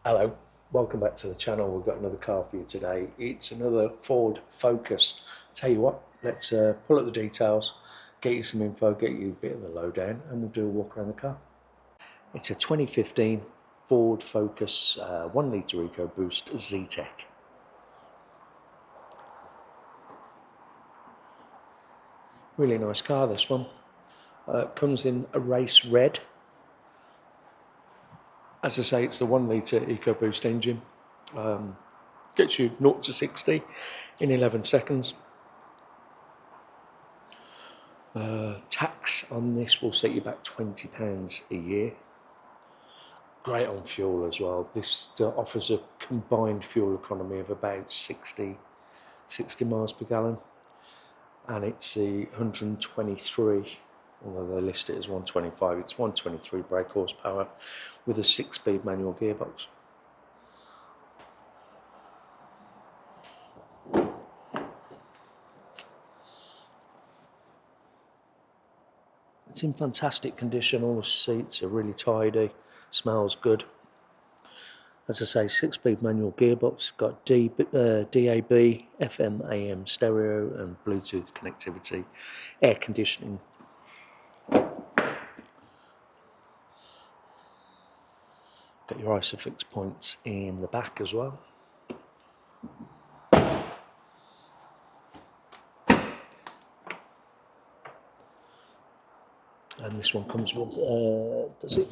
Hello, welcome back to the channel. We've got another car for you today. It's another Ford Focus. Tell you what, let's pull up the details, get you some info, get you a bit of the lowdown, and we'll do a walk around the car. It's a 2015 Ford Focus 1 litre EcoBoost Zetec. Really nice car, this one. Comes in a race red. As I say, it's the 1 litre EcoBoost engine. Gets you 0 to 60 in 11 seconds. Tax on this will set you back £20 a year. Great on fuel as well. This offers a combined fuel economy of about 60 miles per gallon, and it's the 123, although they list it as 125, it's 123 brake horsepower with a 6-speed manual gearbox. It's in fantastic condition. All the seats are really tidy, smells good. As I say, 6-speed manual gearbox, got DAB, FM, AM stereo and Bluetooth connectivity, air conditioning. Got your ISOFIX points in the back as well. And this one comes with, does it?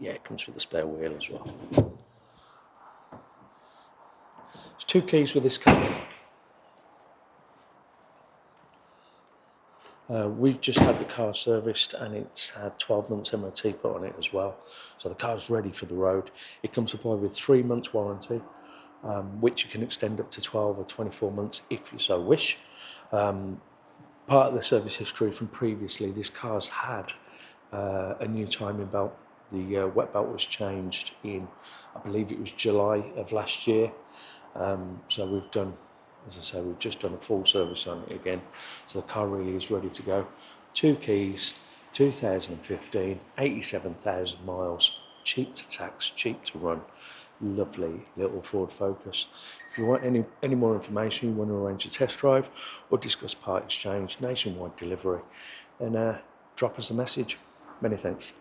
Yeah, it comes with a spare wheel as well. There's 2 keys with this car. We've just had the car serviced and it's had 12 months MOT put on it as well. So the car's ready for the road. It comes supplied with 3 months warranty, which you can extend up to 12 or 24 months if you so wish. Part of the service history from previously, this car's had a new timing belt. The wet belt was changed in, I believe it was July of last year. So we've done, as I say, we've just done a full service on it again. So the car really is ready to go. 2 keys, 2015, 87,000 miles, cheap to tax, cheap to run. Lovely little Ford Focus. If you want any more information, you want to arrange a test drive or discuss part exchange, nationwide delivery, then drop us a message. Many thanks.